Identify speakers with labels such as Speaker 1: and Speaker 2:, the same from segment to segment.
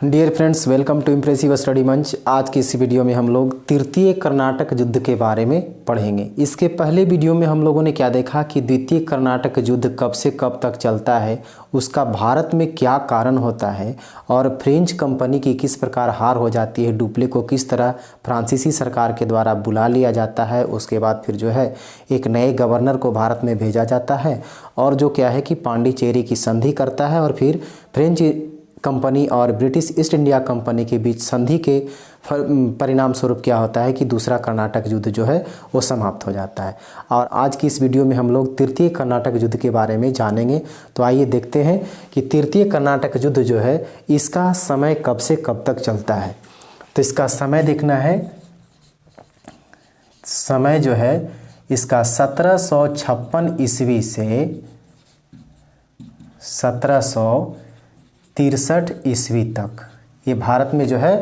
Speaker 1: Dear friends, welcome to impressive study मंच। आज की इस वीडियो में हम लोग तृतीय कर्नाटक युद्ध के बारे में पढ़ेंगे। इसके पहले वीडियो में हम लोगों ने क्या देखा कि द्वितीय कर्नाटक युद्ध कब से कब तक चलता है, उसका भारत में क्या कारण होता है और फ्रेंच कंपनी की किस प्रकार हार हो जाती है, डुप्ले को किस तरह फ्रांसीसी सरकार के द्वारा बुला लिया जाता है। उसके बाद फिर जो है एक नए गवर्नर को भारत में भेजा जाता है और जो क्या है कि पांडिचेरी की संधि करता है और फिर फ्रेंच कंपनी और ब्रिटिश ईस्ट इंडिया कंपनी के बीच संधि के परिणाम स्वरूप क्या होता है कि दूसरा कर्नाटक युद्ध जो है वो समाप्त हो जाता है। और आज की इस वीडियो में हम लोग तृतीय कर्नाटक युद्ध के बारे में जानेंगे। तो आइए देखते हैं कि तृतीय कर्नाटक युद्ध जो है इसका समय कब से कब तक चलता है। तो इसका समय देखना है, समय जो है इसका 1756 ईस्वी से 1763 ईस्वी तक। ये भारत में जो है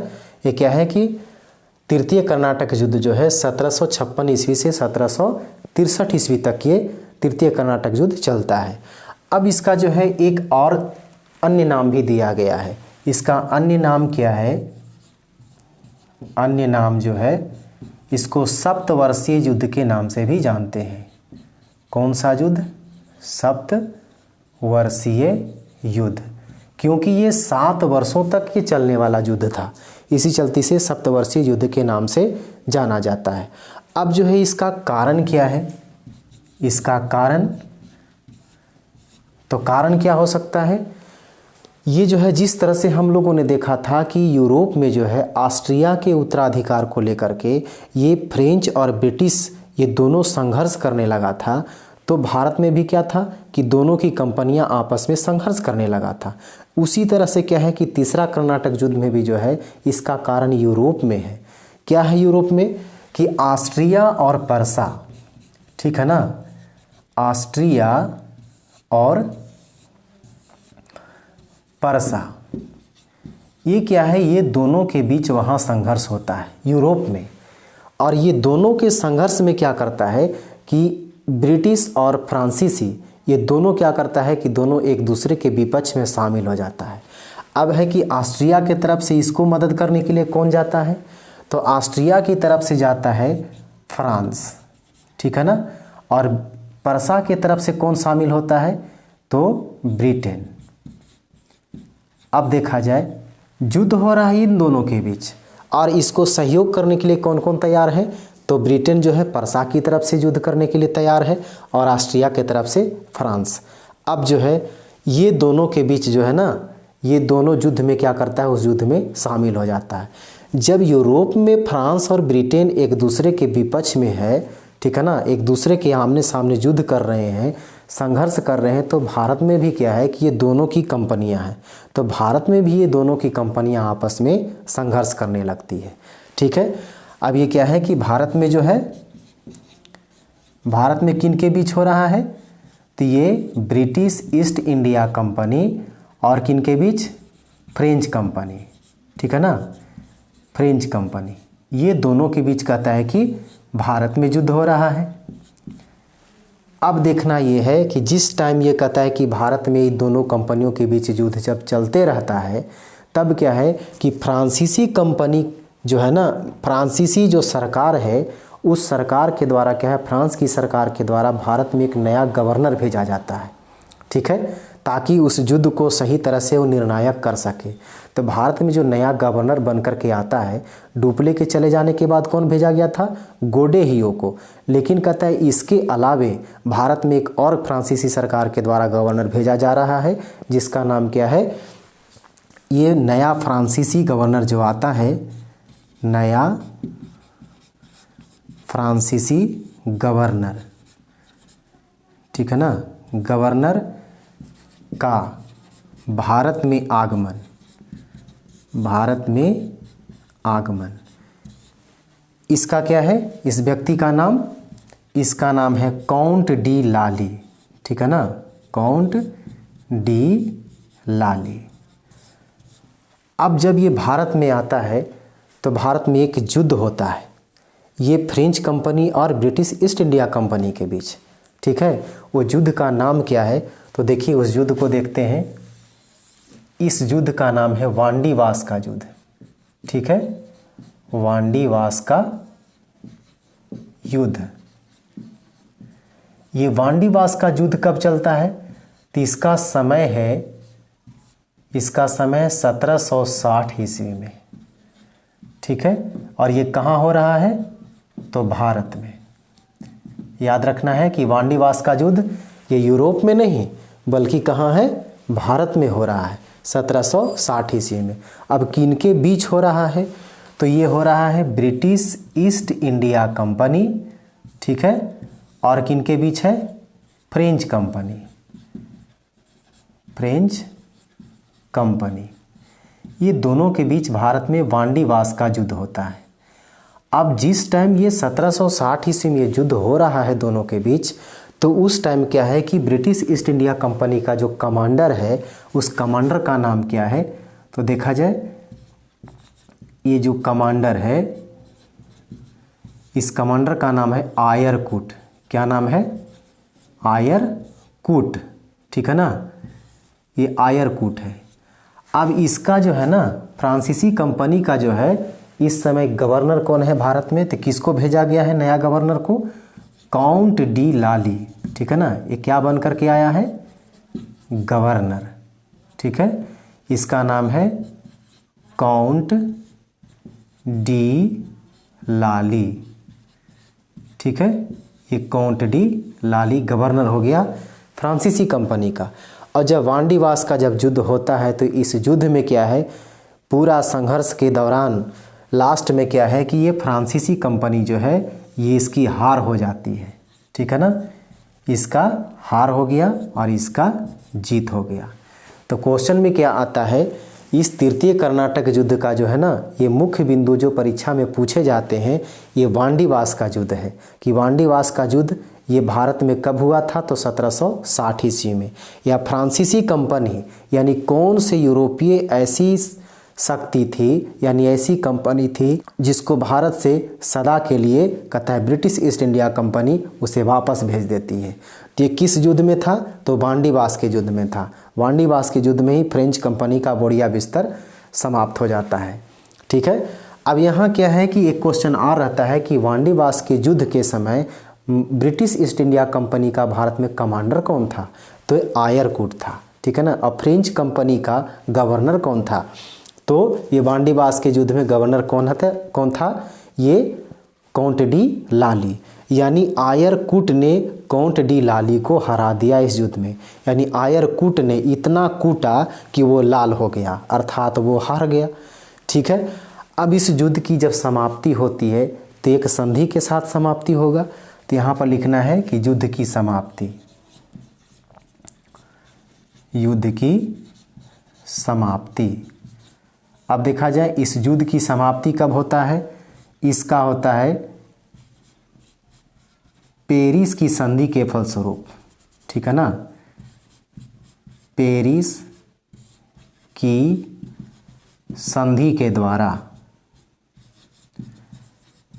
Speaker 1: ये क्या है कि तृतीय कर्नाटक युद्ध जो है 1756 ईस्वी से 1763 ईस्वी तक ये तृतीय कर्नाटक युद्ध चलता है। अब इसका जो है एक और अन्य नाम भी दिया गया है। इसका अन्य नाम क्या है? अन्य नाम जो है इसको सप्तवर्षीय युद्ध के नाम से भी जानते हैं। कौन सा युद्ध? सप्तवर्षीय युद्ध, क्योंकि ये 7 वर्षों तक ये चलने वाला युद्ध था, इसी चलती से सप्तवर्षीय युद्ध के नाम से जाना जाता है। अब जो है इसका कारण क्या है? इसका कारण क्या हो सकता है? ये जो है जिस तरह से हम लोगों ने देखा था कि यूरोप में जो है ऑस्ट्रिया के उत्तराधिकार को लेकर के ये फ्रेंच और ब्रिटिश ये दोनों संघर्ष करने लगा था, तो भारत में भी क्या था कि दोनों की कंपनियां आपस में संघर्ष करने लगा था। उसी तरह से क्या है कि तीसरा कर्नाटक युद्ध में भी जो है इसका कारण यूरोप में है। क्या है यूरोप में? कि ऑस्ट्रिया और पर्सा, ठीक है ना, ऑस्ट्रिया और पर्सा, ये क्या है, ये दोनों के बीच वहाँ संघर्ष होता है यूरोप में। और ये दोनों के संघर्ष में क्या करता है कि ब्रिटिश और फ्रांसीसी ये दोनों क्या करता है कि दोनों एक दूसरे के विपक्ष में शामिल हो जाता है। अब है कि ऑस्ट्रिया के तरफ से इसको मदद करने के लिए कौन जाता है? तो ऑस्ट्रिया की तरफ से जाता है फ्रांस, ठीक है ना। और पर्सा के तरफ से कौन शामिल होता है? तो ब्रिटेन। अब देखा जाए युद्ध हो रहा है इन दोनों के बीच और इसको सहयोग करने के लिए कौन कौन तैयार है? तो ब्रिटेन जो है पर्सा की तरफ से युद्ध करने के लिए तैयार है और ऑस्ट्रिया के तरफ से फ्रांस। अब जो है ये दोनों के बीच जो है ना, ये दोनों युद्ध में क्या करता है, उस युद्ध में शामिल हो जाता है। जब यूरोप में फ्रांस और ब्रिटेन एक दूसरे के विपक्ष में है, ठीक है ना, एक दूसरे के आमने सामने युद्ध कर रहे हैं, संघर्ष कर रहे हैं, तो भारत में भी क्या है कि ये दोनों की कंपनियां हैं, तो भारत में भी ये दोनों की कंपनियां आपस में संघर्ष करने लगती है, ठीक है। अब ये क्या है कि भारत में जो है, भारत में किन के बीच हो रहा है? तो ये ब्रिटिश ईस्ट इंडिया कंपनी और किन के बीच? फ्रेंच कंपनी, ठीक है ना, फ्रेंच कंपनी, ये दोनों के बीच कहता है कि भारत में युद्ध हो रहा है। अब देखना ये है कि जिस टाइम ये कहता है कि भारत में इन दोनों कंपनियों के बीच युद्ध जब चलते रहता है, तब क्या है कि फ्रांसीसी कंपनी जो है ना, फ्रांसीसी जो सरकार है उस सरकार के द्वारा क्या है, फ्रांस की सरकार के द्वारा भारत में एक नया गवर्नर भेजा जाता है, ठीक है, ताकि उस युद्ध को सही तरह से वो निर्णायक कर सके। तो भारत में जो नया गवर्नर बनकर के आता है, डुप्ले के चले जाने के बाद कौन भेजा गया था? गोडेहियो को। लेकिन कहता है इसके अलावे भारत में एक और फ्रांसीसी सरकार के द्वारा गवर्नर भेजा जा रहा है, जिसका नाम क्या है? ये नया फ्रांसीसी गवर्नर जो आता है, नया फ्रांसीसी गवर्नर, ठीक है ना, गवर्नर का भारत में आगमन, भारत में आगमन, इसका क्या है? इस व्यक्ति का नाम, इसका नाम है काउंट डी लाली, ठीक है ना, काउंट डी लाली। अब जब ये भारत में आता है तो भारत में एक युद्ध होता है, ये फ्रेंच कंपनी और ब्रिटिश ईस्ट इंडिया कंपनी के बीच, ठीक है। वो युद्ध का नाम क्या है? तो देखिए उस युद्ध को देखते हैं। इस युद्ध का नाम है वांडीवास का युद्ध। ठीक है, वांडीवास का युद्ध। ये वांडीवास का युद्ध कब चलता है? तो इसका समय है 1760 ईस्वी में। ठीक है, और ये कहाँ हो रहा है? तो भारत में। याद रखना है कि वांडीवास का युद्ध ये यूरोप में नहीं बल्कि कहाँ है? भारत में हो रहा है 1760 ईस्वी में। अब किनके बीच हो रहा है? तो ये हो रहा है ब्रिटिश ईस्ट इंडिया कंपनी। ठीक है, और किनके बीच है? French company. फ्रेंच कंपनी, ये दोनों के बीच भारत में वांडीवास का युद्ध होता है। अब जिस टाइम ये 1760 ईस्वी में ये युद्ध हो रहा है दोनों के बीच, तो उस टाइम क्या है कि ब्रिटिश ईस्ट इंडिया कंपनी का जो कमांडर है उस कमांडर का नाम क्या है? तो देखा जाए, ये जो कमांडर है इस कमांडर का नाम है आयरकूट। क्या नाम है? आयरकूट। ठीक है ना, ये आयरकूट है। अब इसका जो है ना फ्रांसीसी कंपनी का जो है इस समय गवर्नर कौन है भारत में? तो किसको भेजा गया है नया गवर्नर को? काउंट डी लाली। ठीक है ना, ये क्या बन करके आया है? गवर्नर। ठीक है, इसका नाम है काउंट डी लाली। ठीक है, ये काउंट डी लाली गवर्नर हो गया फ्रांसीसी कंपनी का। और जब वांडीवास का जब युद्ध होता है तो इस युद्ध में क्या है, पूरा संघर्ष के दौरान लास्ट में क्या है कि ये फ्रांसीसी कंपनी जो है ये इसकी हार हो जाती है। ठीक है ना, इसका हार हो गया और इसका जीत हो गया। तो क्वेश्चन में क्या आता है, इस तृतीय कर्नाटक युद्ध का जो है ना ये मुख्य बिंदु जो परीक्षा में पूछे जाते हैं ये वांडीवास का युद्ध है कि वांडीवास का युद्ध ये भारत में कब हुआ था? तो 1760 ईस्वी में। या फ्रांसीसी कंपनी यानी कौन से यूरोपीय ऐसी शक्ति थी यानी ऐसी कंपनी थी जिसको भारत से सदा के लिए कहता है ब्रिटिश ईस्ट इंडिया कंपनी उसे वापस भेज देती है। तो ये किस युद्ध में था? तो वांडीवास के युद्ध में था। वांडीवास के युद्ध में ही फ्रेंच कंपनी का बोरिया बिस्तर समाप्त हो जाता है। ठीक है, अब यहाँ क्या है कि एक क्वेश्चन और रहता है कि वांडीवास के युद्ध के समय ब्रिटिश ईस्ट इंडिया कंपनी का भारत में कमांडर कौन था? तो आयरकूट था। ठीक है ना, और फ्रेंच कंपनी का गवर्नर कौन था? तो ये वांडीवास के युद्ध में गवर्नर कौन था? ये काउंट डी लाली। यानी आयरकूट ने काउंट डी लाली को हरा दिया इस युद्ध में। यानी आयरकूट ने इतना कूटा कि वो लाल हो गया, अर्थात वो हार गया। ठीक है, अब इस युद्ध की जब समाप्ति होती है तो एक संधि के साथ समाप्ति होगा। तो यहाँ पर लिखना है कि युद्ध की समाप्ति, युद्ध की समाप्ति। अब देखा जाए इस युद्ध की समाप्ति कब होता है? इसका होता है पेरिस की संधि के फलस्वरूप। ठीक है ना, पेरिस की संधि के द्वारा,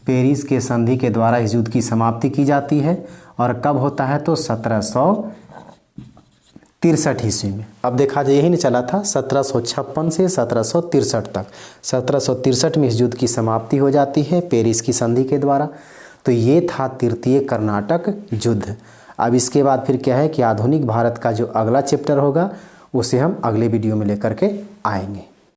Speaker 1: पेरिस के संधि के द्वारा इस युद्ध की समाप्ति की जाती है। और कब होता है? तो 1763 ईस्वी में। अब देखा जाए यही नहीं चला था 1756 से 1763 तक। 1763 में इस युद्ध की समाप्ति हो जाती है पेरिस की संधि के द्वारा। तो ये था तृतीय कर्नाटक युद्ध। अब इसके बाद फिर क्या है कि आधुनिक भारत का जो अगला चैप्टर होगा उसे हम अगले वीडियो में लेकर के आएंगे।